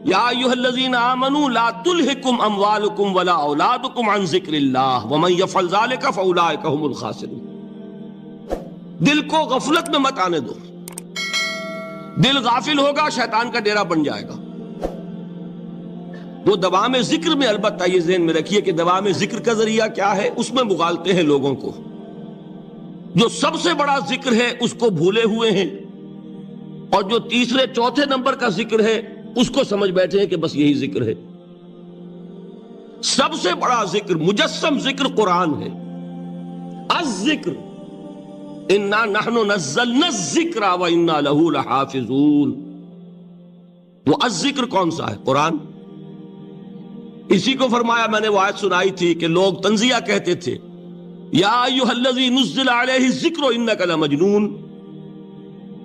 یا ایھا الذین آمنوا لا تلھکم اموالکم ولا اولادکم عن ذکر اللہ ومن یفعل ذلک فاولئک هم الخاسرون۔ دل کو غفلت میں مت آنے دو، دل غافل ہوگا شیطان کا ڈیرا بن جائے گا۔ وہ دوام ذکر میں، البتہ یہ ذہن میں رکھیے کہ دوام ذکر کا ذریعہ کیا ہے، اس میں مغالتے ہیں لوگوں کو۔ جو سب سے بڑا ذکر ہے اس کو بھولے ہوئے ہیں، اور جو تیسرے چوتھے نمبر کا ذکر ہے اس کو سمجھ بیٹھے ہیں کہ بس یہی ذکر ہے۔ سب سے بڑا ذکر، مجسم ذکر قرآن ہے۔ الذکر انا نحن نزلنا الذکر وانا له لحافظون۔ وہ الذکر کون سا ہے؟ قرآن۔ اسی کو فرمایا، میں نے وہ آیت سنائی تھی کہ لوگ تنزیہ کہتے تھے، یا ایھا الذی نزل علیہ الذکر انک لمجنون۔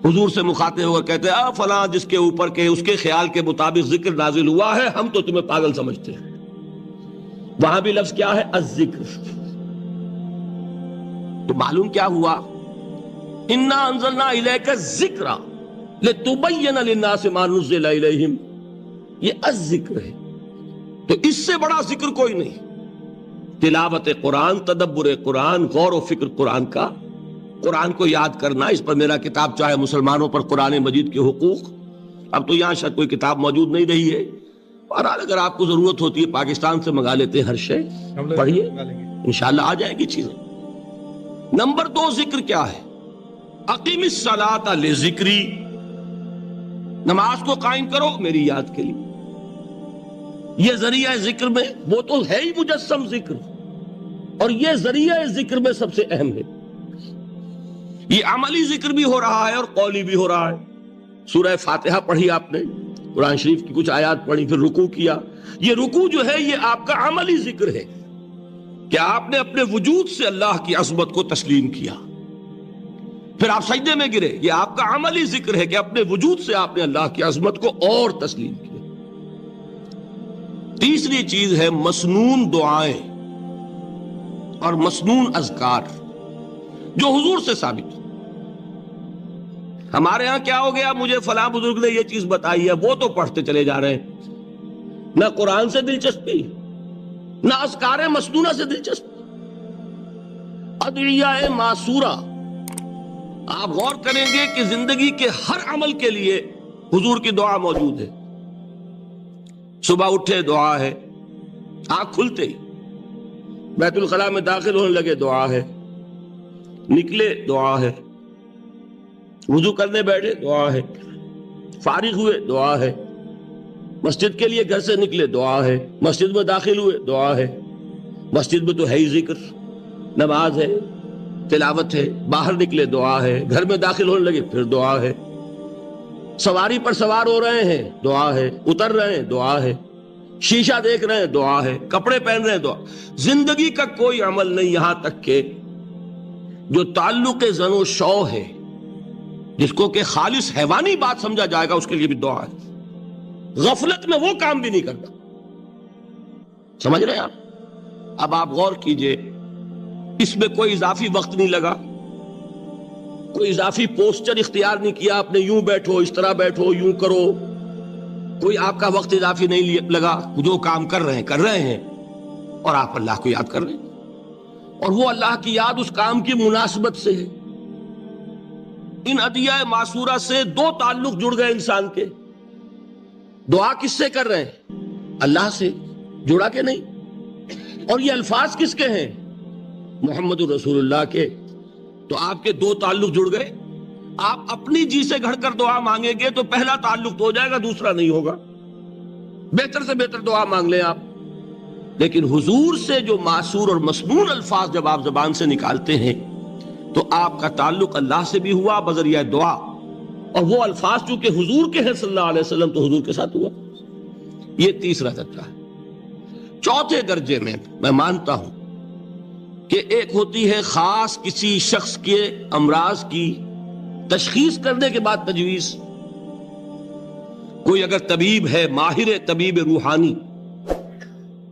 حضور سے مخاطب ہو کر کہتے ہیں فلاں جس کے اوپر کے اس کے خیال کے مطابق ذکر نازل ہوا ہے، ہم تو تمہیں پاگل سمجھتے ہیں۔ وہاں بھی لفظ کیا ہے؟ الذکر۔ تو معلوم کیا ہوا؟ انا انزلنا الیک الذکر لتبین للناس ما نزل الیہم، یہ الذکر ہے۔ تو اس سے بڑا ذکر کوئی نہیں۔ تلاوت قرآن، تدبر قرآن، غور و فکر قرآن کا، قرآن کو یاد کرنا۔ اس پر میرا کتاب چاہے مسلمانوں پر قرآن مجید کے حقوق، اب تو یہاں شاید کوئی کتاب موجود نہیں رہی ہے، اور اگر آپ کو ضرورت ہوتی ہے پاکستان سے منگا لیتے ہیں، ہر شے پڑھیے، انشاءاللہ آ جائے گی چیزیں۔ نمبر 2 ذکر کیا ہے؟ اقیم الصلاۃ لذکری، نماز کو قائم کرو میری یاد کے لیے۔ یہ ذریعہ ذکر میں، وہ تو ہے ہی مجسم ذکر، اور یہ ذریعہ ذکر میں سب سے اہم ہے۔ یہ عملی ذکر بھی ہو رہا ہے اور قولی بھی ہو رہا ہے۔ سورہ فاتحہ پڑھی آپ نے، قرآن شریف کی کچھ آیات پڑھی، پھر رکوع کیا۔ یہ رکوع جو ہے یہ آپ کا عملی ذکر ہے کہ آپ نے اپنے وجود سے اللہ کی عظمت کو تسلیم کیا۔ پھر آپ سجدے میں گرے، یہ آپ کا عملی ذکر ہے کہ اپنے وجود سے آپ نے اللہ کی عظمت کو اور تسلیم کیا۔ تیسری چیز ہے مسنون دعائیں اور مسنون اذکار، جو حضور سے ثابت ہو۔ ہمارے ہاں کیا ہو گیا؟ مجھے فلاں بزرگ نے یہ چیز بتائی ہے، وہ تو پڑھتے چلے جا رہے ہیں۔ نہ قرآن سے دلچسپی، نہ اذکار مسنونہ سے دلچسپی، ادعیہ معصورہ۔ آپ غور کریں گے کہ زندگی کے ہر عمل کے لیے حضور کی دعا موجود ہے۔ صبح اٹھے دعا ہے، آنکھ کھلتے ہی بیت الخلاء میں داخل ہونے لگے دعا ہے، نکلے دعا ہے، وضو کرنے بیٹھے دعا ہے، فارغ ہوئے دعا ہے، مسجد کے لیے گھر سے نکلے دعا ہے، مسجد میں داخل ہوئے دعا ہے۔ مسجد میں تو ہے ہی ذکر، نماز ہے، تلاوت ہے، باہر نکلے دعا ہے، گھر میں داخل ہونے لگے پھر دعا ہے، سواری پر سوار ہو رہے ہیں دعا ہے، اتر رہے ہیں دعا ہے، شیشہ دیکھ رہے ہیں دعا ہے، کپڑے پہن رہے ہیں دعا۔ زندگی کا کوئی عمل نہیں یہاں تک کہ جو تعلق زن و شو ہے، جس کو کہ خالص حیوانی بات سمجھا جائے گا، اس کے لیے بھی دعا ہے۔ غفلت میں وہ کام بھی نہیں کرتا۔ سمجھ رہے ہیں آپ؟ اب آپ غور کیجئے، اس میں کوئی اضافی وقت نہیں لگا، کوئی اضافی پوسچر اختیار نہیں کیا آپ نے، یوں بیٹھو، اس طرح بیٹھو، یوں کرو، کوئی آپ کا وقت اضافی نہیں لگا۔ جو کام کر رہے ہیں اور آپ اللہ کو یاد کر رہے ہیں، اور وہ اللہ کی یاد اس کام کی مناسبت سے ہے۔ ان ادعیہ معصورہ سے 2 تعلق جڑ گئے انسان کے۔ دعا کس سے کر رہے ہیں؟ اللہ سے، جڑا کہ نہیں؟ اور یہ الفاظ کس کے ہیں؟ محمد رسول اللہ کے۔ تو آپ کے 2 تعلق جڑ گئے۔ آپ اپنی جی سے گھڑ کر دعا مانگیں گے تو پہلا تعلق تو ہو جائے گا، دوسرا نہیں ہوگا۔ بہتر سے بہتر دعا مانگ لیں آپ، لیکن حضور سے جو معصور اور مسنون الفاظ جب آپ زبان سے نکالتے ہیں تو آپ کا تعلق اللہ سے بھی ہوا بذریعہ دعا، اور وہ الفاظ چونکہ حضور کے ہیں صلی اللہ علیہ وسلم تو حضور کے ساتھ ہوا۔ یہ تیسرا درجہ ہے۔ چوتھے درجے میں میں مانتا ہوں کہ ایک ہوتی ہے خاص کسی شخص کے امراض کی تشخیص کرنے کے بعد تجویز۔ کوئی اگر طبیب ہے، ماہر طبیب روحانی،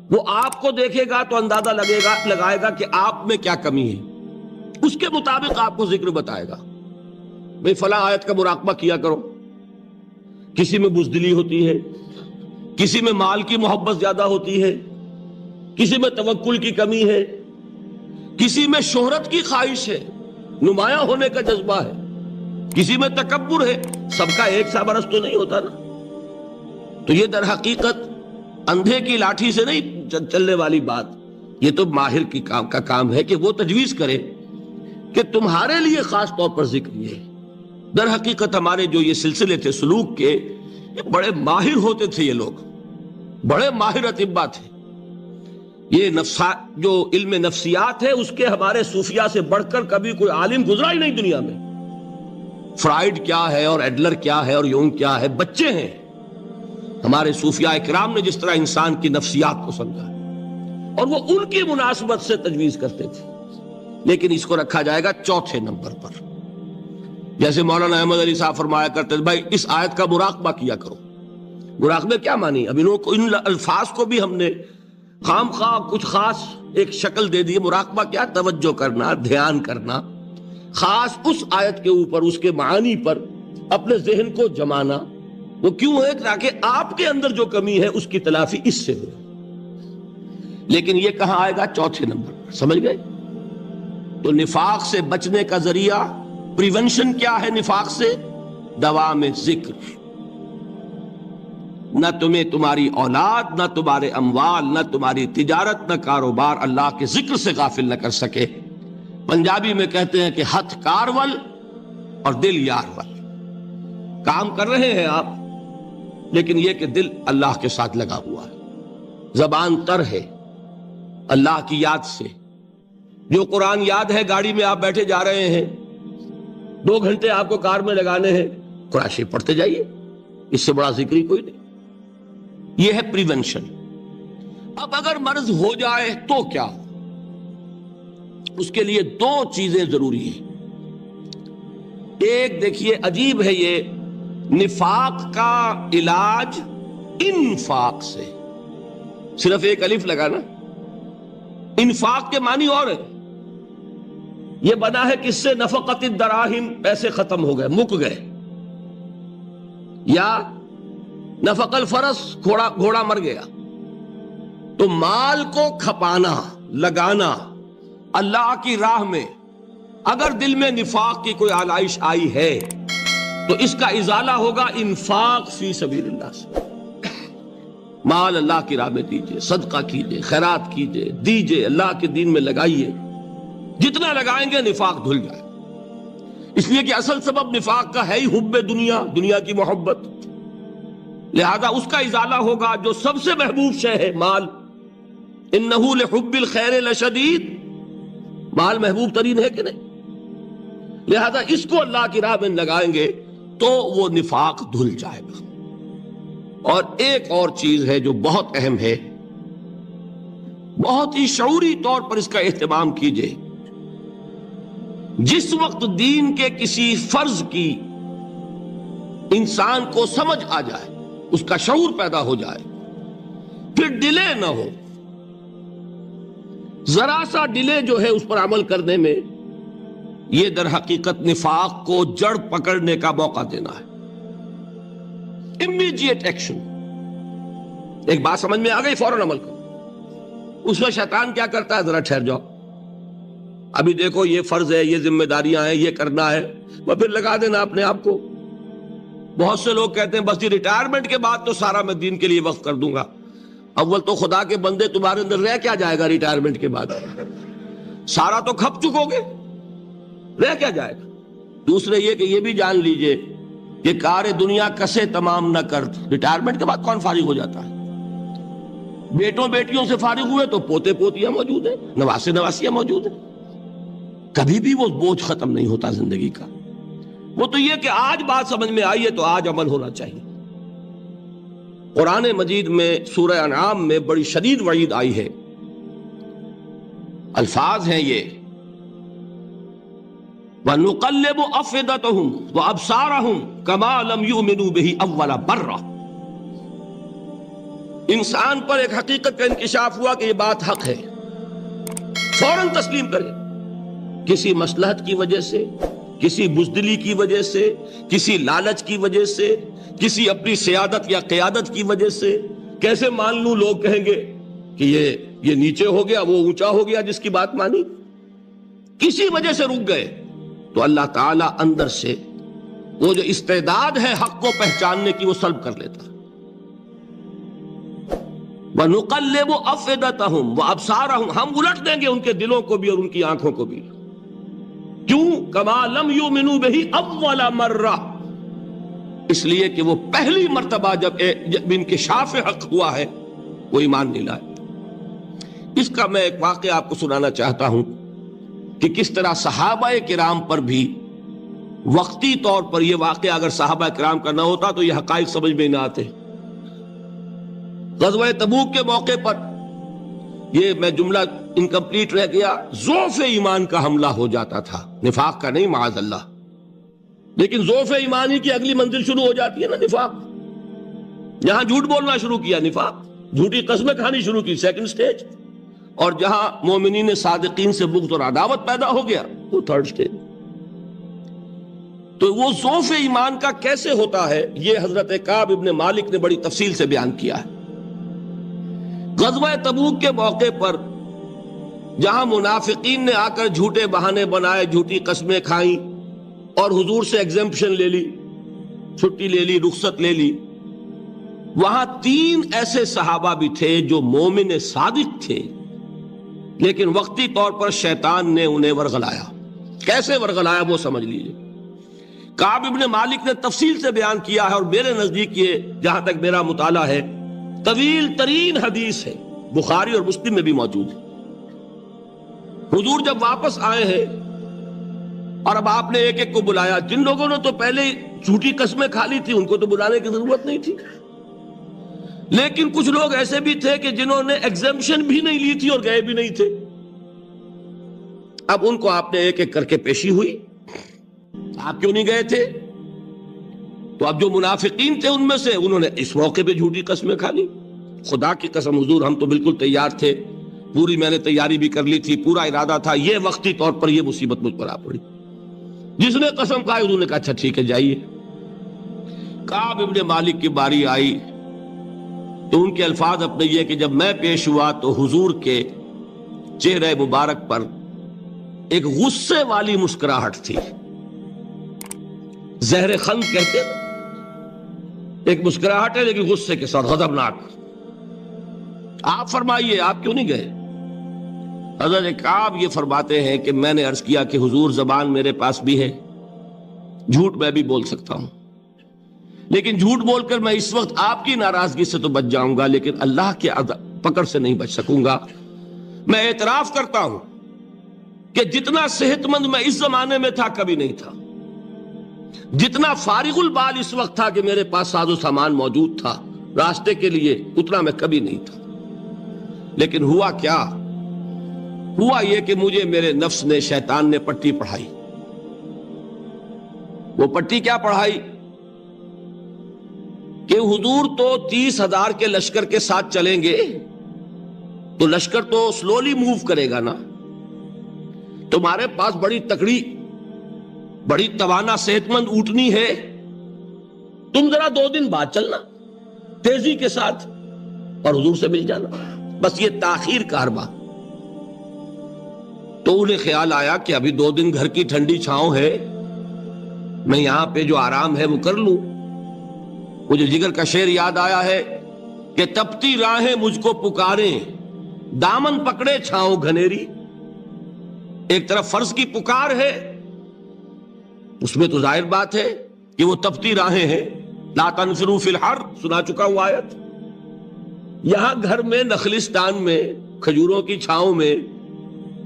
وہ آپ کو دیکھے گا تو اندازہ لگائے گا کہ آپ میں کیا کمی ہے، اس کے مطابق آپ کو ذکر بتائے گا۔ بھئی فلاں آیت کا مراقبہ کیا کرو۔ کسی میں بزدلی ہوتی ہے، کسی میں مال کی محبت زیادہ ہوتی ہے، کسی میں توکل کی کمی ہے، کسی میں شہرت کی خواہش ہے، نمایاں ہونے کا جذبہ ہے، کسی میں تکبر ہے. سب کا ایک سا برس تو نہیں ہوتا نا. تو یہ در حقیقت اندھے کی لاٹھی سے نہیں چلنے والی بات. یہ تو ماہر کی کام ہے کہ وہ تجویز کرے کہ تمہارے لیے خاص طور پر ذکر یہ ہے. در حقیقت ہمارے جو یہ سلسلے تھے سلوک کے، یہ بڑے ماہر ہوتے تھے، یہ لوگ بڑے ماہر اطباء تھے. یہ جو علم نفسیات ہے اس کے ہمارے صوفیاء سے بڑھ کر کبھی کوئی عالم گزرا ہی نہیں دنیا میں. فرائیڈ کیا ہے اور ایڈلر کیا ہے اور یونگ کیا ہے، بچے ہیں. ہمارے صوفیاء کرام نے جس طرح انسان کی نفسیات کو سمجھا اور وہ ان کی مناسبت سے تجویز کرتے تھے. لیکن اس کو رکھا جائے گا چوتھے نمبر پر. جیسے مولانا احمد علی صاحب فرمایا کرتے تھے، بھائی اس آیت کا مراقبہ کیا کرو. مراقبہ کیا مانی؟ اب ان الفاظ کو بھی ہم نے خام خواہ کچھ خاص ایک شکل دے دی. مراقبہ کیا؟ توجہ کرنا، دھیان کرنا، خاص اس آیت کے اوپر، اس کے معانی پر اپنے ذہن کو جمانا. وہ کیوں ہے؟ تاکہ آپ کے اندر جو کمی ہے اس کی تلافی اس سے ہو. لیکن یہ کہاں آئے گا؟ چوتھے نمبر پر. سمجھ گئے؟ تو نفاق سے بچنے کا ذریعہ، پریونشن کیا ہے نفاق سے؟ دوام ذکر. نہ تمہیں تمہاری اولاد، نہ تمہارے اموال، نہ تمہاری تجارت، نہ کاروبار اللہ کے ذکر سے غافل نہ کر سکے. پنجابی میں کہتے ہیں کہ ہتھ کارول اور دل یارول. کام کر رہے ہیں آپ، لیکن یہ کہ دل اللہ کے ساتھ لگا ہوا ہے، زبان تر ہے اللہ کی یاد سے. جو قرآن یاد ہے، گاڑی میں آپ بیٹھے جا رہے ہیں، 2 گھنٹے آپ کو کار میں لگانے ہیں، قرآن شریف پڑھتے جائیے. اس سے بڑا ذکر ہی کوئی نہیں. یہ ہے پریونشن. اب اگر مرض ہو جائے تو کیا؟ اس کے لیے 2 چیزیں ضروری ہیں. ایک دیکھیے عجیب ہے، یہ نفاق کا علاج انفاق سے. صرف ایک الف لگا نا. انفاق کے معنی اور ہے. یہ بنا ہے کس سے؟ نفقت الدراہم، پیسے ختم ہو گئے، مک گئے. یا نفق الفرس، گھوڑا مر گیا. تو مال کو کھپانا، لگانا اللہ کی راہ میں. اگر دل میں نفاق کی کوئی آلائش آئی ہے تو اس کا ازالہ ہوگا انفاق فی سبیل اللہ سے. مال اللہ کی راہ میں دیجئے، صدقہ کیجئے، خیرات کیجئے، دیجئے، اللہ کے دین میں لگائیے. جتنا لگائیں گے نفاق دھل جائے. اس لیے کہ اصل سبب نفاق کا ہے ہی حب دنیا، دنیا کی محبت. لہذا اس کا ازالہ ہوگا جو سب سے محبوب شے ہے، مال. انہ لحب الخیر لشدید. مال محبوب ترین ہے کہ نہیں؟ لہذا اس کو اللہ کی راہ میں لگائیں گے تو وہ نفاق دھل جائے گا. اور ایک اور چیز ہے جو بہت اہم ہے، بہت ہی شعوری طور پر اس کا اہتمام کیجئے. جس وقت دین کے کسی فرض کی انسان کو سمجھ آ جائے، اس کا شعور پیدا ہو جائے، پھر ڈیلے نہ ہو. ذرا سا ڈیلے جو ہے اس پر عمل کرنے میں، یہ در حقیقت نفاق کو جڑ پکڑنے کا موقع دینا ہے. Immediate action. ایک بات سمجھ میں آ گئی، فوراً عمل کرو. اس میں شیطان کیا کرتا ہے؟ ذرا ٹھہر جاؤ، ابھی دیکھو یہ فرض ہے، یہ ذمہ داریاں ہیں، یہ کرنا ہے، وہ پھر لگا دینا اپنے آپ کو. بہت سے لوگ کہتے ہیں بس یہ ریٹائرمنٹ کے بعد تو سارا میں دین کے لیے وقف کر دوں گا. اول تو خدا کے بندے تمہارے اندر رہ کیا جائے گا ریٹائرمنٹ کے بعد؟ سارا تو کھپ چکو گے، رہ کیا جائے گا؟ دوسرے یہ کہ یہ بھی جان لیجئے کہ کار دنیا کسے تمام نہ کر. ریٹائرمنٹ کے بعد کون فارغ ہو جاتا ہے؟ بیٹوں بیٹیوں سے فارغ ہوئے تو پوتے پوتیاں موجود ہیں، نواسے نواسیاں موجود ہیں. کبھی بھی وہ بوجھ ختم نہیں ہوتا زندگی کا. وہ تو یہ کہ آج بات سمجھ میں آئی ہے تو آج عمل ہونا چاہیے. قرآن مجید میں سورہ انعام میں بڑی شدید وعید آئی ہے. الفاظ ہیں یہ، وَنُقَلِّبُ أَفْئِدَتَهُمْ وَأَبْصَارَهُمْ كَمَا لَمْ يُؤْمِنُوا بِهِ أَوَّلَ مَرَّةٍ. انسان پر ایک حقیقت کا انکشاف ہوا کہ یہ بات حق ہے، فوراً تسلیم کرے. کسی مصلحت کی وجہ سے، کسی بزدلی کی وجہ سے، کسی لالچ کی وجہ سے، کسی اپنی سیادت یا قیادت کی وجہ سے، کیسے مان لوں؟ لوگ کہیں گے کہ یہ نیچے ہو گیا، وہ اونچا ہو گیا جس کی بات مانی، کسی وجہ سے رک گئے، تو اللہ تعالیٰ اندر سے وہ جو استعداد ہے حق کو پہچاننے کی وہ سلب کر لیتا۔ وَنُقَلِّبُ أَفْئِدَتَهُمْ وَأَبْصَارَهُمْ، ہم الٹ دیں گے ان کے دلوں کو بھی اور ان کی آنکھوں کو بھی۔ کیوں؟ كَمَا لَمْ يُؤْمِنُوا بِهِ أَوَّلَ مَرَّةٍ، اس لیے کہ وہ پہلی مرتبہ جب انکشاف حق ہوا ہے وہ ایمان نہیں لائے۔ اس کا میں ایک واقعہ آپ کو سنانا چاہتا ہوں کہ کس طرح صحابہ کرام پر بھی وقتی طور پر یہ واقعہ اگر صحابہ کرام کا نہ ہوتا تو یہ حقائق سمجھ میں نہ آتے۔ غزوہ تبوک کے موقع پر یہ میں جملہ انکمپلیٹ رہ گیا، ضعف ایمان کا حملہ ہو جاتا تھا، نفاق کا نہیں معاذ اللہ، لیکن ضعف ایمانی کی اگلی منزل شروع ہو جاتی ہے نا، نفاق۔ جہاں جھوٹ بولنا شروع کیا نفاق، جھوٹی قسمیں کھانی شروع کی سیکنڈ سٹیج، اور جہاں مومنین صادقین سے بغض اور عداوت پیدا ہو گیا وہ تھرڈ سٹیج۔ تو وہ ضعف ایمان کا کیسے ہوتا ہے یہ حضرت کعب ابن مالک نے بڑی تفصیل سے بیان کیا ہے۔ غزوہ تبوک کے موقع پر جہاں منافقین نے آ کر جھوٹے بہانے بنائے، جھوٹی قسمیں کھائیں اور حضور سے ایگزمپشن لے لی، چھٹی لے لی، رخصت لے لی، وہاں 3 ایسے صحابہ بھی تھے جو مومن صادق تھے، لیکن وقتی طور پر شیطان نے انہیں ورغلایا۔ کیسے ورغلایا وہ سمجھ لیجئے۔ کعب ابن مالک نے تفصیل سے بیان کیا ہے، اور میرے نزدیک یہ جہاں تک میرا مطالعہ ہے طویل ترین حدیث ہے، بخاری اور مسلم میں بھی موجود ہے۔ حضور جب واپس آئے ہیں اور اب آپ نے ایک ایک کو بلایا، جن لوگوں نے تو پہلے جھوٹی قسمیں کھا لی تھی ان کو تو بلانے کی ضرورت نہیں تھی، لیکن کچھ لوگ ایسے بھی تھے کہ جنہوں نے ایگزمپشن بھی نہیں لی تھی اور گئے بھی نہیں تھے۔ اب ان کو آپ نے ایک ایک کر کے پیشی ہوئی، آپ کیوں نہیں گئے تھے؟ تو اب جو منافقین تھے ان میں سے انہوں نے اس موقع پہ جھوٹی قسمیں کھا لی۔ خدا کی قسم حضور ہم تو بالکل تیار تھے، پوری میں نے تیاری بھی کر لی تھی، پورا ارادہ تھا، یہ وقتی طور پر یہ مصیبت مجھ پر آ پڑی۔ جس نے قسم کھائی انہوں نے کہا اچھا ٹھیک ہے جائیے۔ کعب ابن مالک کی باری آئی تو ان کے الفاظ اپنے یہ کہ جب میں پیش ہوا تو حضور کے چہرے مبارک پر ایک غصے والی مسکراہٹ تھی، زہر خند کہتے ہیں، ایک مسکراہٹ ہے لیکن غصے کے ساتھ، غضبناک۔ آپ فرمائیے آپ کیوں نہیں گئے؟ حضرت کعب یہ فرماتے ہیں کہ میں نے عرض کیا کہ حضور زبان میرے پاس بھی ہے، جھوٹ میں بھی بول سکتا ہوں، لیکن جھوٹ بول کر میں اس وقت آپ کی ناراضگی سے تو بچ جاؤں گا لیکن اللہ کے پکڑ سے نہیں بچ سکوں گا۔ میں اعتراف کرتا ہوں کہ جتنا صحت مند میں اس زمانے میں تھا کبھی نہیں تھا، جتنا فارغ البال اس وقت تھا کہ میرے پاس ساز و سامان موجود تھا راستے کے لیے، اتنا میں کبھی نہیں تھا۔ لیکن ہوا کیا؟ ہوا یہ کہ مجھے میرے نفس نے، شیطان نے پٹی پڑھائی۔ وہ پٹی کیا پڑھائی کہ حضور تو 30,000 کے لشکر کے ساتھ چلیں گے تو لشکر تو سلولی موو کرے گا نا، تمہارے پاس بڑی تکڑی، بڑی توانا صحت مند اونٹنی ہے، تم ذرا 2 دن بعد چلنا تیزی کے ساتھ اور حضور سے مل جانا، بس یہ تاخیر کا حربہ۔ تو انہیں خیال آیا کہ ابھی 2 دن گھر کی ٹھنڈی چھاؤں ہے، میں یہاں پہ جو آرام ہے وہ کر لوں۔ مجھے جگر کا شعر یاد آیا ہے کہ تپتی راہیں مجھ کو پکاریں، دامن پکڑے چھاؤں گھنیری۔ ایک طرف فرض کی پکار ہے، اس میں تو ظاہر بات ہے کہ وہ تپتی راہیں ہیں، لا تنفروا فی الحر سنا چکا ہوں آیت۔ یہاں گھر میں، نخلستان میں، کھجوروں کی چھاؤں میں،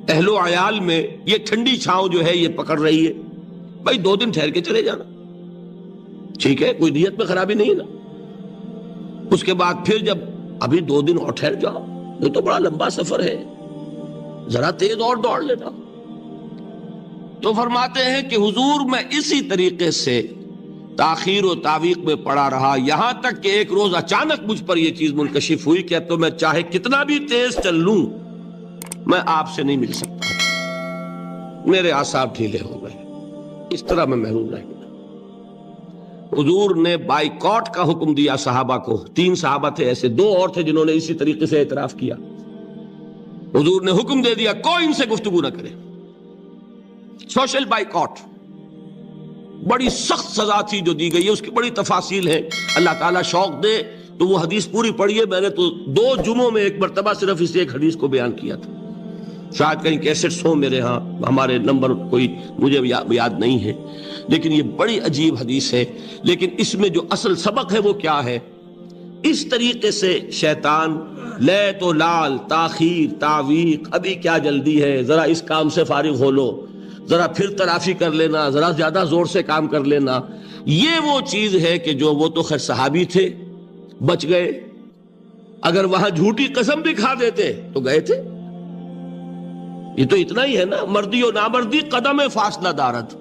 اہل و عیال میں یہ ٹھنڈی چھاؤں جو ہے یہ پکڑ رہی ہے، بھائی 2 دن ٹھہر کے چلے جانا، ٹھیک ہے، کوئی نیت میں خرابی نہیں نا۔ اس کے بعد پھر جب ابھی 2 دن اور ٹھہر جاؤ، یہ تو بڑا لمبا سفر ہے، ذرا تیز اور دوڑ لینا۔ تو فرماتے ہیں کہ حضور میں اسی طریقے سے تاخیر و تعویق میں پڑا رہا، یہاں تک کہ ایک روز اچانک مجھ پر یہ چیز منکشف ہوئی کہ اب تو میں چاہے کتنا بھی تیز چل لوں میں آپ سے نہیں مل سکتا، میرے اعصاب ڈھیلے ہو گئے، اس طرح میں محروم رہ گیا۔ حضور نے بائیکاٹ کا حکم دیا صحابہ کو. 3 صحابہ تھے ایسے, 2 اور تھے جنہوں نے اسی طریقے سے اعتراف کیا. حضور نے حکم دے دیا کوئی ان سے گفتگو نہ کرے, سوشل بائیکاٹ. بڑی سخت سزا تھی جو دی گئی ہے, اس کی بڑی تفاصیل ہے. اللہ تعالیٰ شوق دے تو وہ حدیث پوری پڑھیے. میں نے تو 2 جمعوں میں ایک مرتبہ صرف اس ایک حدیث کو بیان کیا تھا. شاید کہیں کیسٹس ہوں میرے ہاں, ہمارے نمبر کوئی مجھے یاد نہیں ہے, لیکن یہ بڑی عجیب حدیث ہے. لیکن اس میں جو اصل سبق ہے وہ کیا ہے؟ اس طریقے سے شیطان لے تو لال, تاخیر, تعویق, ابھی کیا جلدی ہے, ذرا اس کام سے فارغ ہو لو, ذرا پھر تلافی کر لینا, ذرا زیادہ زور سے کام کر لینا. یہ وہ چیز ہے کہ جو وہ تو خیر صحابی تھے, بچ گئے. اگر وہاں جھوٹی قسم بھی کھا دیتے تو گئے تھے. یہ تو اتنا ہی ہے نا, مردی و نامردی قدم فاصلہ دارت.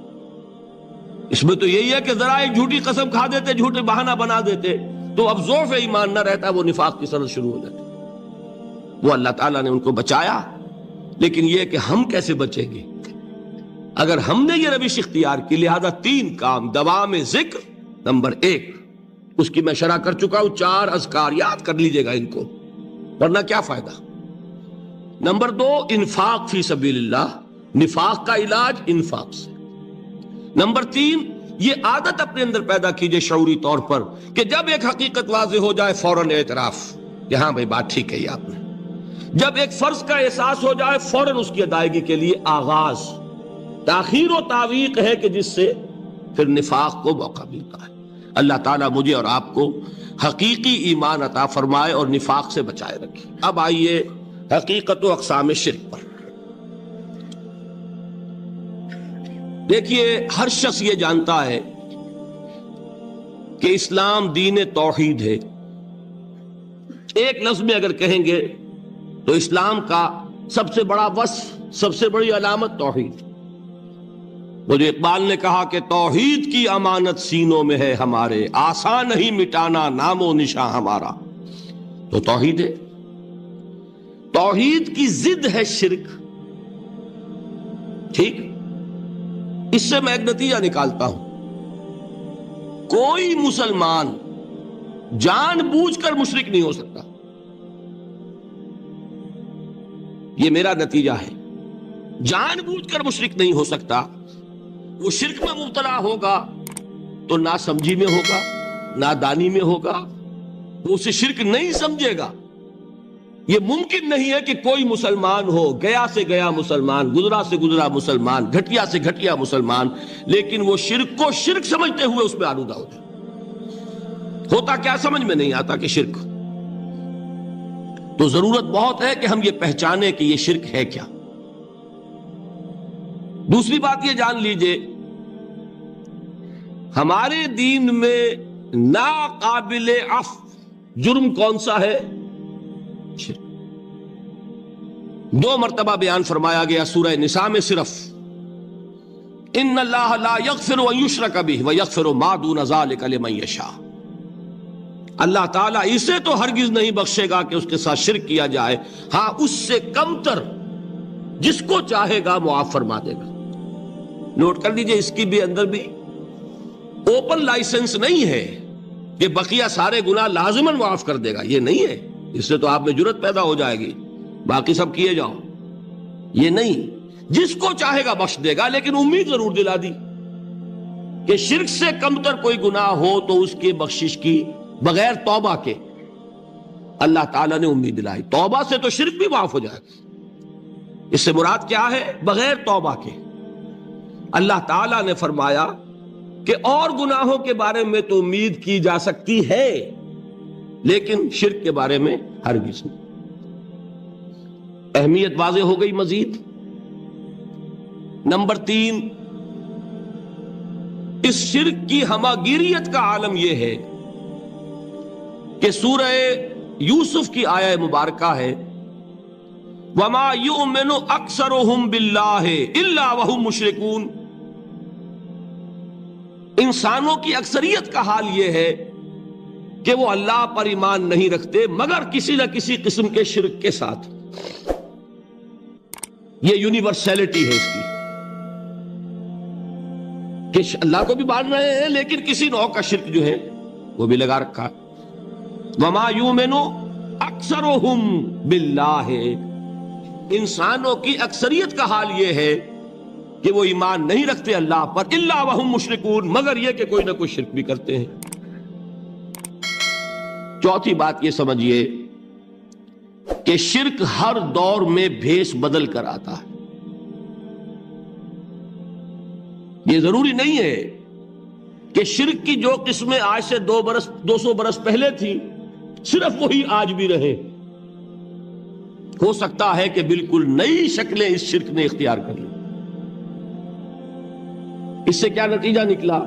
اس میں تو یہی ہے کہ ذرا ایک جھوٹی قسم کھا دیتے, جھوٹے بہانہ بنا دیتے, تو اب ضعف ایمان نہ رہتا, وہ نفاق کی سرحد شروع ہو جاتی. وہ اللہ تعالیٰ نے ان کو بچایا. لیکن یہ کہ ہم کیسے بچیں گے اگر ہم نے یہ روش اختیار کی؟ لہذا 3 کام دوام ذکر نمبر 1, اس کی میں شرح کر چکا ہوں. 4 اذکار یاد کر لیجئے گا ان کو, ورنہ کیا فائدہ. نمبر 2 انفاق فی سبیل اللہ, نفاق کا علاج انفاق سے. نمبر 3 یہ عادت اپنے اندر پیدا کیجئے شعوری طور پر کہ جب ایک حقیقت واضح ہو جائے فوراً اعتراف کہ ہاں بھائی بات ٹھیک ہے آپ نے. جب ایک فرض کا احساس ہو جائے فوراً اس کی ادائیگی کے لیے آغاز. تاخیر و تعویق ہے کہ جس سے پھر نفاق کو موقع ملتا ہے. اللہ تعالیٰ مجھے اور آپ کو حقیقی ایمان عطا فرمائے اور نفاق سے بچائے رکھے. اب آئیے حقیقت و اقسام شرک پر. دیکھیے, ہر شخص یہ جانتا ہے کہ اسلام دین توحید ہے. ایک لفظ میں اگر کہیں گے تو اسلام کا سب سے بڑا وصف, سب سے بڑی علامت توحید. وہ جو اقبال نے کہا کہ توحید کی امانت سینوں میں ہے ہمارے, آسان نہیں مٹانا نام و نشاں ہمارا. تو توحید ہے. توحید کی ضد ہے شرک. ٹھیک, اس سے میں ایک نتیجہ نکالتا ہوں. کوئی مسلمان جان بوجھ کر مشرک نہیں ہو سکتا. یہ میرا نتیجہ ہے. جان بوجھ کر مشرک نہیں ہو سکتا. وہ شرک میں مبتلا ہوگا تو ناسمجھی میں ہوگا, نادانی میں ہوگا, وہ اسے شرک نہیں سمجھے گا. یہ ممکن نہیں ہے کہ کوئی مسلمان ہو, گیا سے گیا مسلمان, گزرا سے گزرا مسلمان, گھٹیا سے گھٹیا مسلمان, لیکن وہ شرک کو شرک سمجھتے ہوئے اس میں آلودہ ہو جائے. ہوتا کیا سمجھ میں نہیں آتا کہ شرک. تو ضرورت بہت ہے کہ ہم یہ پہچانیں کہ یہ شرک ہے کیا. دوسری بات یہ جان لیجئے, ہمارے دین میں ناقابل عفو جرم کون سا ہے؟ شرک. 2 مرتبہ بیان فرمایا گیا سورہ نساء میں صرف, ان اللہ لا یغفر ان یشرک بہ ویغفر ما دون ذلک لمن یشاء. اللہ تعالیٰ اسے تو ہرگز نہیں بخشے گا کہ اس کے ساتھ شرک کیا جائے, ہاں اس سے کم تر جس کو چاہے گا معاف فرما دے گا. نوٹ کر لیجئے, اس کی بھی اندر بھی اوپن لائسنس نہیں ہے کہ بقیہ سارے گناہ لازماً معاف کر دے گا. یہ نہیں ہے. اس سے تو آپ میں جرت پیدا ہو جائے گی, باقی سب کیے جاؤ. یہ نہیں, جس کو چاہے گا بخش دے گا, لیکن امید ضرور دلا دی کہ شرک سے کم تر کوئی گناہ ہو تو اس کے بخشش کی بغیر توبہ کے اللہ تعالیٰ نے امید دلائی. توبہ سے تو شرک بھی معاف ہو جائے گا. اس سے مراد کیا ہے؟ بغیر توبہ کے. اللہ تعالیٰ نے فرمایا کہ اور گناہوں کے بارے میں تو امید کی جا سکتی ہے, لیکن شرک کے بارے میں ہرگز نہیں. اہمیت واضح ہو گئی. مزید نمبر 3, اس شرک کی ہماگیریت کا عالم یہ ہے کہ سورہ یوسف کی آیہ مبارکہ ہے, وَمَا يُؤْمِنُ أَكْثَرُهُمْ بِاللَّهِ إِلَّا وَهُمْ مُشْرِكُونَ. انسانوں کی اکثریت کا حال یہ ہے کہ وہ اللہ پر ایمان نہیں رکھتے مگر کسی نہ کسی قسم کے شرک کے ساتھ. یہ یونیورسلٹی ہے اس کی کہ اللہ کو بھی مان رہے ہیں لیکن کسی نوع کا شرک جو ہے وہ بھی لگا رکھا. وما یؤمن اکثرہم باللہ، انسانوں کی اکثریت کا حال یہ ہے کہ وہ ایمان نہیں رکھتے اللہ پر، الا وہم مشرکون، مگر یہ کہ کوئی نہ کوئی شرک بھی کرتے ہیں. چوتھی بات یہ سمجھیے کہ شرک ہر دور میں بھیس بدل کر آتا ہے. یہ ضروری نہیں ہے کہ شرک کی جو قسمیں آج سے 200 برس پہلے تھی صرف وہی آج بھی رہے. ہو سکتا ہے کہ بالکل نئی شکلیں اس شرک نے اختیار کر لی. اس سے کیا نتیجہ نکلا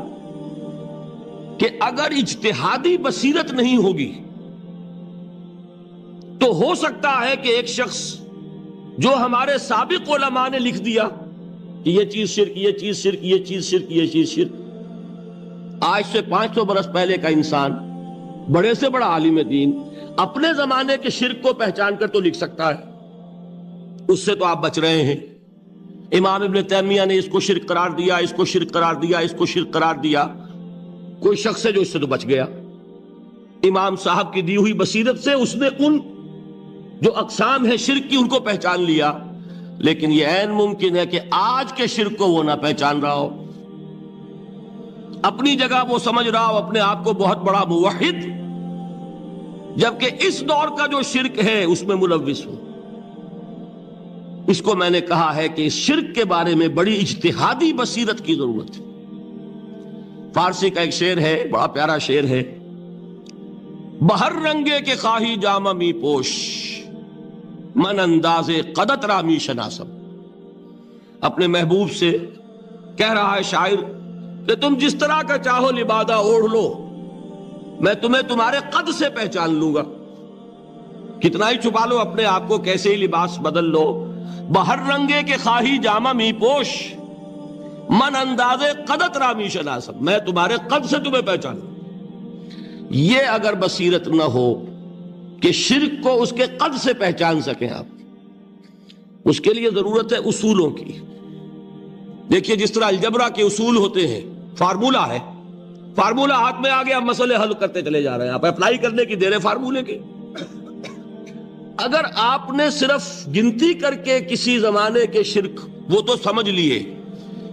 کہ اگر اجتہادی بصیرت نہیں ہوگی تو ہو سکتا ہے کہ ایک شخص جو ہمارے سابق علماء نے لکھ دیا کہ یہ چیز شرک، یہ چیز شرک، یہ چیز شرک، یہ چیز شرک، آج سے 500 برس پہلے کا انسان بڑے سے بڑا عالم دین اپنے زمانے کے شرک کو پہچان کر تو لکھ سکتا ہے. اس سے تو آپ بچ رہے ہیں. امام ابن تیمیہ نے اس کو شرک قرار دیا، اس کو شرک قرار دیا، اس کو شرک قرار دیا. کوئی شخص ہے جو اس سے تو بچ گیا. امام صاحب کی دی ہوئی بصیرت سے اس نے ان جو اقسام ہے شرک کی ان کو پہچان لیا. لیکن یہ عین ممکن ہے کہ آج کے شرک کو وہ نہ پہچان رہا ہو. اپنی جگہ وہ سمجھ رہا ہو اپنے آپ کو بہت بڑا موحد، جبکہ اس دور کا جو شرک ہے اس میں ملوث ہو. اس کو میں نے کہا ہے کہ اس شرک کے بارے میں بڑی اجتہادی بصیرت کی ضرورت ہے. فارسی کا ایک شعر ہے، بڑا پیارا شعر ہے، بہر رنگے کے خواہی جامہ می پوش، من انداز قدت رامی شناسم. اپنے محبوب سے کہہ رہا ہے شاعر کہ تم جس طرح کا چاہو لبادہ اوڑھ لو، میں تمہیں تمہارے قد سے پہچان لوں گا. کتنا ہی چھپا لو اپنے آپ کو، کیسے ہی لباس بدل لو، بہر رنگے کے خواہی جامہ می پوش، من انداز قدت رامی شناسم، میں تمہارے قد سے تمہیں پہچان لوں. یہ اگر بصیرت نہ ہو کہ شرک کو اس کے قد سے پہچان سکیں آپ، اس کے لیے ضرورت ہے اصولوں کی. دیکھیے جس طرح الجبرا کے اصول ہوتے ہیں، فارمولا ہے، فارمولا ہاتھ میں آ گیا، مسئلے حل کرتے چلے جا رہے ہیں، آپ اپلائی کرنے کی دیر ہے فارمولے کے. اگر آپ نے صرف گنتی کر کے کسی زمانے کے شرک وہ تو سمجھ لیے،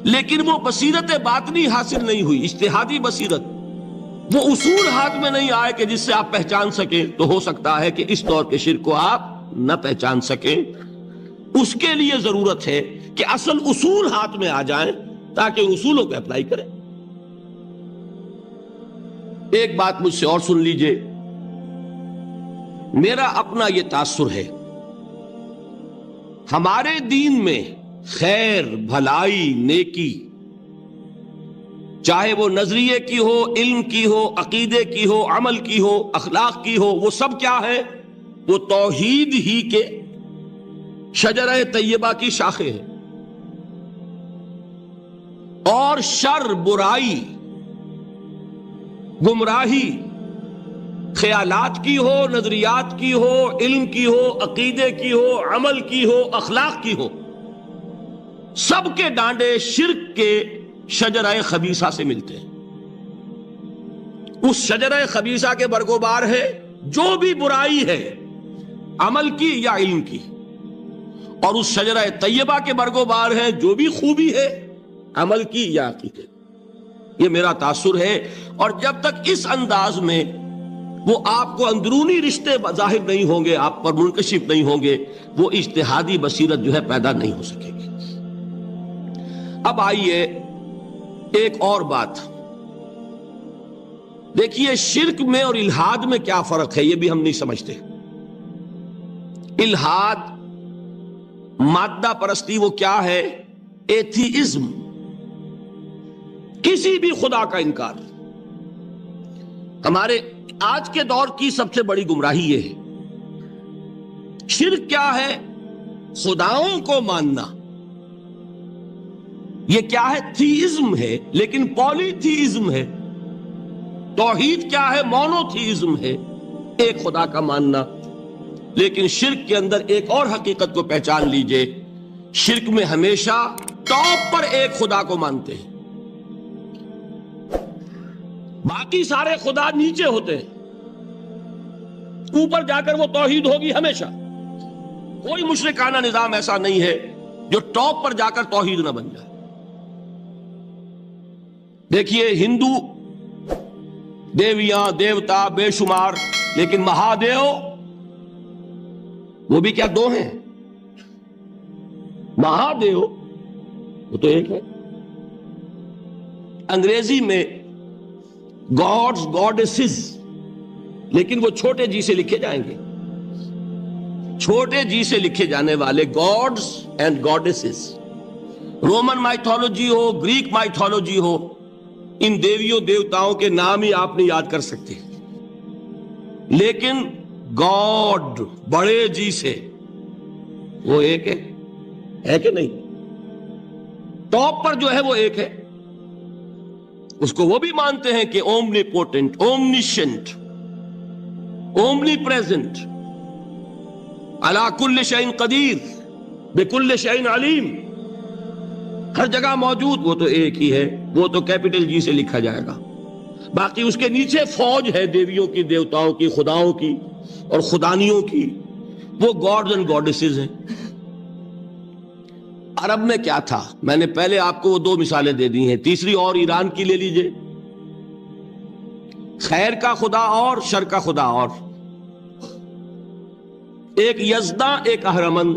لیکن وہ بصیرت باطنی حاصل نہیں ہوئی، اجتہادی بصیرت، وہ اصول ہاتھ میں نہیں آئے کہ جس سے آپ پہچان سکیں، تو ہو سکتا ہے کہ اس دور کے شرک کو آپ نہ پہچان سکیں. اس کے لیے ضرورت ہے کہ اصل اصول ہاتھ میں آ جائیں تاکہ اصولوں کو اپلائی کریں. ایک بات مجھ سے اور سن لیجئے، میرا اپنا یہ تاثر ہے، ہمارے دین میں خیر، بھلائی، نیکی، چاہے وہ نظریے کی ہو، علم کی ہو، عقیدے کی ہو، عمل کی ہو، اخلاق کی ہو، وہ سب کیا ہے؟ وہ توحید ہی کے شجرہ طیبہ کی شاخیں ہیں. اور شر، برائی، گمراہی، خیالات کی ہو، نظریات کی ہو، علم کی ہو، عقیدے کی ہو، عمل کی ہو، اخلاق کی ہو، سب کے ڈانڈے شرک کے شجرہ خبیثہ سے ملتے ہیں. اس شجرہ خبیثہ کے برگوبار ہے جو بھی برائی ہے، عمل کی یا علم کی، اور اس شجرہ طیبہ کے برگوبار ہے جو بھی خوبی ہے، عمل کی یا عقیدے. یہ میرا تاثر ہے. اور جب تک اس انداز میں وہ آپ کو اندرونی رشتے ظاہر نہیں ہوں گے، آپ پر منکشف نہیں ہوں گے، وہ اجتہادی بصیرت جو ہے پیدا نہیں ہو سکے گی. اب آئیے ایک اور بات دیکھیے، شرک میں اور الحاد میں کیا فرق ہے یہ بھی ہم نہیں سمجھتے. الحاد، مادہ پرستی، وہ کیا ہے؟ ایتھیزم، کسی بھی خدا کا انکار. ہمارے آج کے دور کی سب سے بڑی گمراہی یہ ہے. شرک کیا ہے؟ خداؤں کو ماننا. یہ کیا ہے؟ تھیزم ہے، لیکن پولی تھیزم ہے. توحید کیا ہے؟ مونو تھیزم ہے، ایک خدا کا ماننا. لیکن شرک کے اندر ایک اور حقیقت کو پہچان لیجئے، شرک میں ہمیشہ ٹاپ پر ایک خدا کو مانتے ہیں. باقی سارے خدا نیچے ہوتے ہیں، اوپر جا کر وہ توحید ہوگی ہمیشہ۔ کوئی مشرکانہ نظام ایسا نہیں ہے جو ٹاپ پر جا کر توحید نہ بن جائے۔ دیکھیے ہندو دیویاں دیوتا بے شمار، لیکن مہادیو وہ بھی کیا دو ہیں؟ مہادیو وہ تو ایک ہے۔ انگریزی میں گاڈز گاڈیسز، لیکن وہ چھوٹے جی سے لکھے جائیں گے، چھوٹے جی سے لکھے جانے والے gods and goddesses. Roman mythology ہو، گریک مائتھولوجی ہو، ان دیویوں دیوتاؤں کے نام ہی آپ نہیں یاد کر سکتے، لیکن گاڈ بڑے جی سے وہ ایک ہے کہ نہیں؟ ٹاپ پر جو ہے وہ ایک ہے، اس کو وہ بھی مانتے ہیں کہ اومنی پوٹنٹ، اومنیشنٹ، اومنی پریزنٹ، علی کل شیء قدیر، بکل شیء علیم، ہر جگہ موجود، وہ تو ایک ہی ہے، وہ تو کیپٹل جی سے لکھا جائے گا۔ باقی اس کے نیچے فوج ہے دیویوں کی، دیوتاؤں کی، خداؤں کی اور خدانیوں کی، وہ گاڈز اینڈ گاڈیسز ہیں۔ عرب میں کیا تھا؟ میں نے پہلے آپ کو وہ دو مثالیں دے دی ہیں، تیسری اور ایران کی لے لیجئے۔ خیر کا خدا اور شر کا خدا اور، ایک یزداں ایک اہرمن،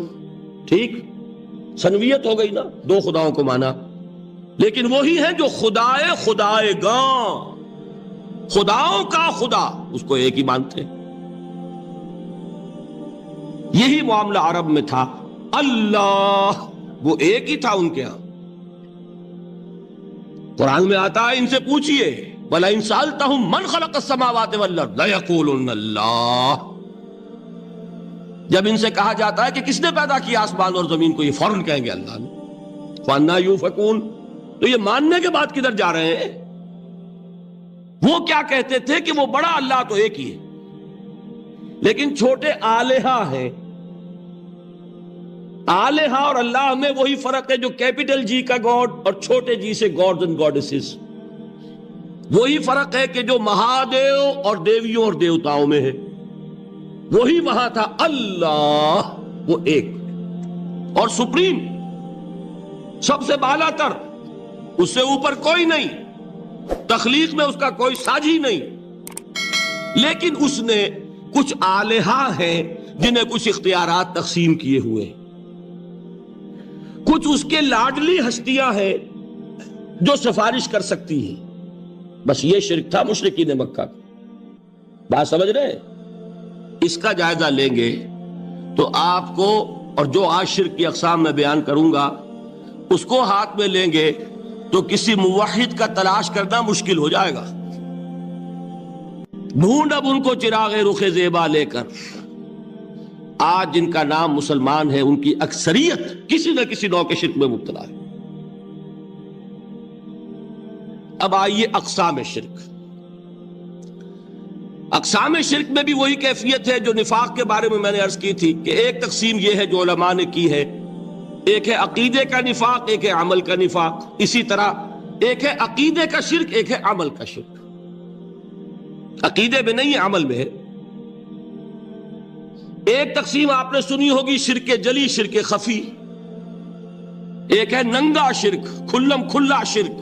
ٹھیک، سنویت ہو گئی نا، دو خداؤں کو مانا، لیکن وہی ہے جو خدائے خدائے گاں، خداؤں کا خدا، اس کو ایک ہی مانتے۔ یہی معاملہ عرب میں تھا، اللہ وہ ایک ہی تھا ان کے ہاں۔ قرآن میں آتا ہے ان سے پوچھئے وَلَئِن سَأَلْتَهُم مَّن خَلَقَ السَّمَاوَاتِ وَالْأَرْضَ لَيَقُولُنَّ اللَّهُ، جب ان سے کہا جاتا ہے کہ کس نے پیدا کیا آسمان اور زمین کو، یہ فوراً کہیں گے اللہ نے۔ فَأَنَّىٰ يُؤْفَكُونَ، تو یہ ماننے کے بعد کدھر جا رہے ہیں؟ وہ کیا کہتے تھے کہ وہ بڑا اللہ تو ایک ہی ہے، لیکن چھوٹے آلہہ ہیں۔ آلہہ اور اللہ میں وہی فرق ہے جو کیپٹل جی کا گاڈ اور چھوٹے جی سے گاڈز اینڈ گاڈیسز، وہی فرق ہے کہ جو مہادیو اور دیویوں اور دیوتاؤں میں ہے، وہی وہاں تھا۔ اللہ وہ ایک اور سپریم، سب سے بالا تر، اس سے اوپر کوئی نہیں، تخلیق میں اس کا کوئی ساجی نہیں، لیکن اس نے کچھ آلہہ ہیں جنہیں کچھ اختیارات تقسیم کیے ہوئے، کچھ اس کے لاڈلی ہستیاں ہیں جو سفارش کر سکتی ہیں۔ بس یہ شرک تھا مشرکین مکہ کا۔ بات سمجھ رہے ہیں؟ اس کا جائزہ لیں گے تو آپ کو، اور جو آج شرک کی اقسام میں بیان کروں گا اس کو ہاتھ میں لیں گے تو کسی موحد کا تلاش کرنا مشکل ہو جائے گا۔ ڈھونڈ اب ان کو چراغ رخ زیبا لے کر، آج جن کا نام مسلمان ہے ان کی اکثریت کسی نہ کسی نوع کے شرک میں مبتلا ہے۔ اب آئیے اقسام شرک۔ اقسام شرک میں بھی وہی کیفیت ہے جو نفاق کے بارے میں میں نے عرض کی تھی کہ ایک تقسیم یہ ہے جو علماء نے کی ہے، ایک ہے عقیدے کا نفاق، ایک ہے عمل کا نفاق۔ اسی طرح ایک ہے عقیدے کا شرک، ایک ہے عمل کا شرک۔ عقیدے میں نہیں ہے، عمل میں ہے۔ ایک تقسیم آپ نے سنی ہوگی شرک جلی، شرک خفی، ایک ہے ننگا شرک، کھلم کھلا شرک،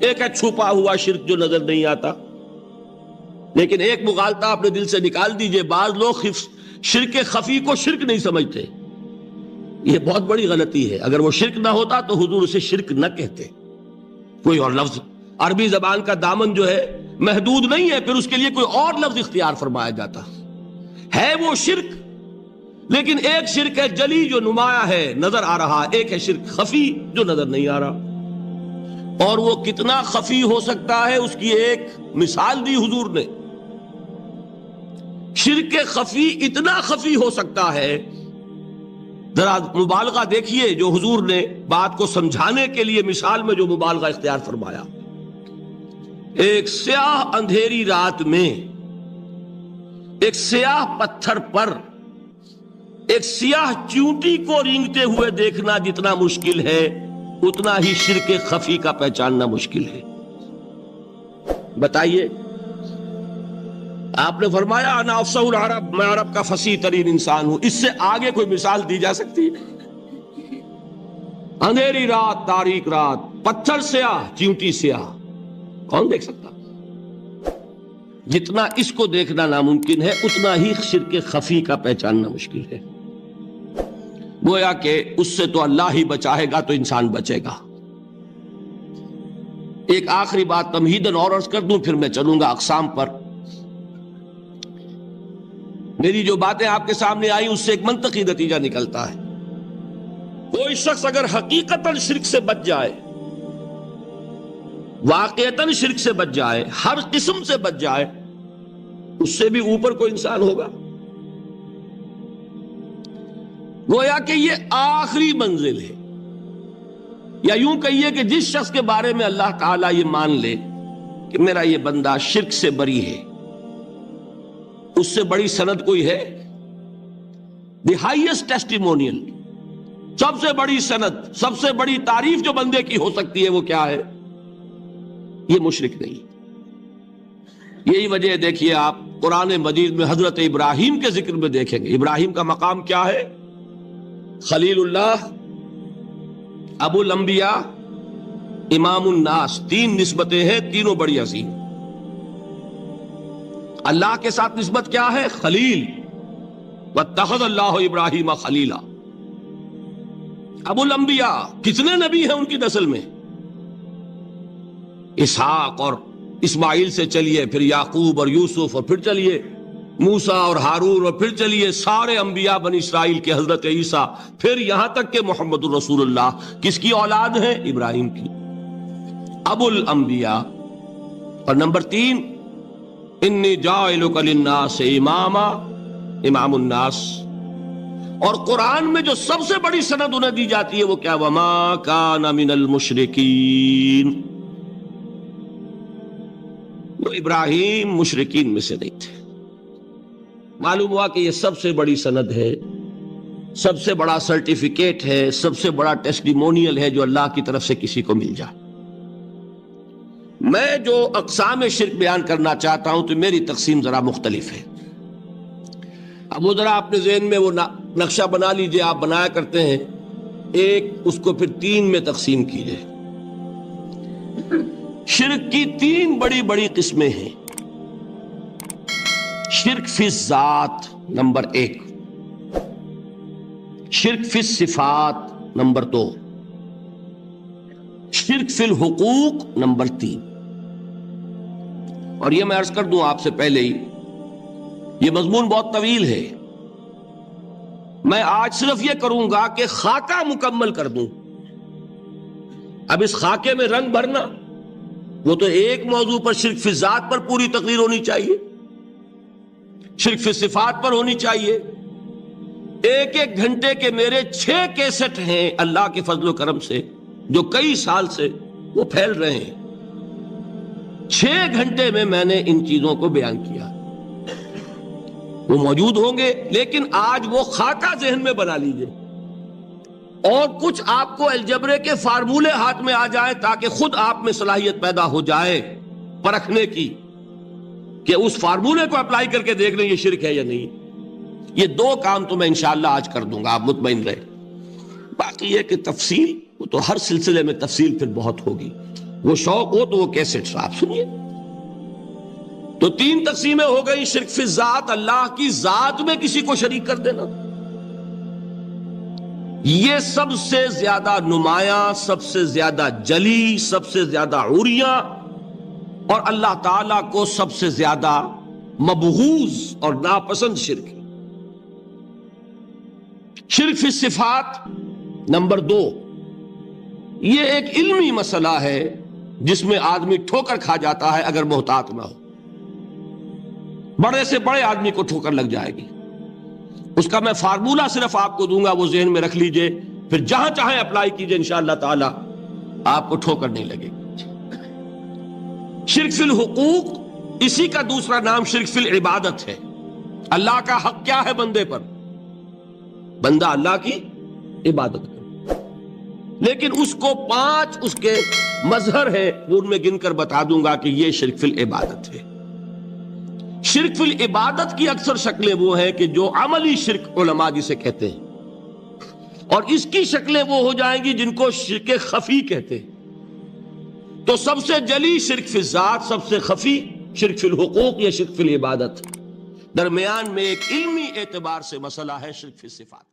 ایک ہے چھپا ہوا شرک جو نظر نہیں آتا۔ لیکن ایک مغالطہ اپنے دل سے نکال دیجئے، بعض لوگ شرک خفی کو شرک نہیں سمجھتے، یہ بہت بڑی غلطی ہے۔ اگر وہ شرک نہ ہوتا تو حضور اسے شرک نہ کہتے، کوئی اور لفظ، عربی زبان کا دامن جو ہے محدود نہیں ہے، پھر اس کے لیے کوئی اور لفظ اختیار فرمایا جاتا ہے۔ وہ شرک، لیکن ایک شرک ہے جلی جو نمایاں ہے، نظر آ رہا، ایک ہے شرک خفی جو نظر نہیں آ رہا۔ اور وہ کتنا خفی ہو سکتا ہے اس کی ایک مثال دی حضور نے۔ شرک خفی اتنا خفی ہو سکتا ہے، ذرا مبالغہ دیکھیے جو حضور نے بات کو سمجھانے کے لیے مثال میں جو مبالغہ اختیار فرمایا۔ ایک سیاہ اندھیری رات میں ایک سیاہ پتھر پر ایک سیاہ چونٹی کو رینگتے ہوئے دیکھنا جتنا مشکل ہے، اتنا ہی شرک خفی کا پہچاننا مشکل ہے۔ بتائیے، آپ نے فرمایا انا افصح العرب، میں عرب کا فصیح ترین انسان ہوں، اس سے آگے کوئی مثال دی جا سکتی ہے؟ اندھیری رات، تاریک رات، پتھر سیاہ، چیونٹی سیاہ، کون دیکھ سکتا؟ جتنا اس کو دیکھنا ناممکن ہے اتنا ہی شرک خفی کا پہچاننا مشکل ہے۔ گویا کہ اس سے تو اللہ ہی بچائے گا تو انسان بچے گا۔ ایک آخری بات تمہیداً اور عرض کر دوں، پھر میں چلوں گا اقسام پر۔ میری جو باتیں آپ کے سامنے آئی اس سے ایک منطقی نتیجہ نکلتا ہے، کوئی شخص اگر حقیقتاً شرک سے بچ جائے، واقعتاً شرک سے بچ جائے، ہر قسم سے بچ جائے، اس سے بھی اوپر کوئی انسان ہوگا؟ گویا کہ یہ آخری منزل ہے، یا یوں کہیے کہ جس شخص کے بارے میں اللہ تعالیٰ یہ مان لے کہ میرا یہ بندہ شرک سے بری ہے، اس سے بڑی سند کوئی ہے؟ دی ہائیسٹ ٹیسٹیمونیل، سب سے بڑی سند، سب سے بڑی تعریف جو بندے کی ہو سکتی ہے وہ کیا ہے؟ یہ مشرک نہیں۔ یہی وجہ دیکھیے آپ قرآن مجید میں حضرت ابراہیم کے ذکر میں دیکھیں گے، ابراہیم کا مقام کیا ہے؟ خلیل اللہ، ابو الانبیاء، امام الناس، تین نسبتیں ہیں، تینوں بڑی عظیم۔ اللہ کے ساتھ نسبت کیا ہے؟ خلیل، واتخذ اللہ ابراہیم خلیلا۔ ابو الانبیاء، کتنے نبی ہیں ان کی نسل میں؟ اسحاق اور اسماعیل سے چلیے، پھر یعقوب اور یوسف، اور پھر چلیے موسیٰ اور ہارون، اور پھر چلیے سارے انبیاء بنی اسرائیل کے، حضرت عیسیٰ، پھر یہاں تک کہ محمد الرسول اللہ کس کی اولاد ہے؟ ابراہیم کی، ابو الانبیاء۔ اور نمبر 3، انی جاعلک للناس اماما، امام الناس۔ اور قرآن میں جو سب سے بڑی سند انہیں دی جاتی ہے وہ کیا؟ وما کان من المشرکین۔ وہ ابراہیم مشرکین میں سے نہیں تھے۔ معلوم ہوا کہ یہ سب سے بڑی سند ہے، سب سے بڑا سرٹیفکیٹ ہے، سب سے بڑا ٹیسٹیمونیل ہے جو اللہ کی طرف سے کسی کو مل جائے۔ میں جو اقسام شرک بیان کرنا چاہتا ہوں تو میری تقسیم ذرا مختلف ہے۔ اب وہ ذرا اپنے ذہن میں وہ نقشہ بنا لیجئے، آپ بنایا کرتے ہیں، ایک اس کو پھر 3 میں تقسیم کیجئے۔ شرک کی 3 بڑی بڑی قسمیں ہیں۔ شرک فی الذات نمبر 1، شرک فی الصفات نمبر 2، شرک فی الحقوق نمبر 3۔ اور یہ میں عرض کر دوں آپ سے پہلے ہی، یہ مضمون بہت طویل ہے، میں آج صرف یہ کروں گا کہ خاکہ مکمل کر دوں۔ اب اس خاکے میں رنگ بھرنا، وہ تو ایک موضوع پر شرک فی الذات پر پوری تقریر ہونی چاہیے، شرک فی صفات پر ہونی چاہیے۔ ایک ایک گھنٹے کے میرے 6 کیسٹ ہیں اللہ کے فضل و کرم سے، جو کئی سال سے وہ پھیل رہے ہیں۔ 6 گھنٹے میں نے ان چیزوں کو بیان کیا، وہ موجود ہوں گے، لیکن آج وہ خاکہ ذہن میں بنا لیجئے، اور کچھ آپ کو الجبرے کے فارمولے ہاتھ میں آ جائیں تاکہ خود آپ میں صلاحیت پیدا ہو جائے پرکھنے کی کہ اس فارمولے کو اپلائی کر کے دیکھ لیں یہ شرک ہے یا نہیں۔ یہ 2 کام تو میں انشاءاللہ آج کر دوں گا، آپ مطمئن رہے۔ باقی یہ کہ تفصیل، وہ تو ہر سلسلے میں تفصیل پھر بہت ہوگی، وہ شوق ہو تو وہ کیسٹس آپ سنیے۔ تو 3 تقسیمیں ہو گئی۔ شرک فی الذات، اللہ کی ذات میں کسی کو شریک کر دینا، یہ سب سے زیادہ نمایاں، سب سے زیادہ جلی، سب سے زیادہ عریاں، اور اللہ تعالیٰ کو سب سے زیادہ مبغوض اور ناپسند شرک ہے۔ شرک فی الصفات نمبر 2، یہ ایک علمی مسئلہ ہے جس میں آدمی ٹھوکر کھا جاتا ہے اگر محتاط نہ ہو۔ بڑے سے بڑے آدمی کو ٹھوکر لگ جائے گی، اس کا میں فارمولہ صرف آپ کو دوں گا، وہ ذہن میں رکھ لیجئے، پھر جہاں چاہیں اپلائی کیجئے، انشاءاللہ تعالی آپ کو ٹھوکر نہیں لگے گی۔ شرک فی الحقوق، اسی کا دوسرا نام شرک فی العبادت ہے۔ اللہ کا حق کیا ہے بندے پر؟ بندہ اللہ کی عبادت کرے۔ لیکن اس کو 5 اس کے مظہر ہیں، وہ ان میں گن کر بتا دوں گا کہ یہ شرک فی العبادت ہے۔ شرک فی العبادت کی اکثر شکلیں وہ ہیں کہ جو عملی شرک علماء جسے کہتے ہیں، اور اس کی شکلیں وہ ہو جائیں گی جن کو شرک خفی کہتے ہیں۔ تو سب سے جلی شرک فی الذات، سب سے خفی شرک فی الحقوق یا شرک فی العبادت، درمیان میں ایک علمی اعتبار سے مسئلہ ہے شرک فی الصفات۔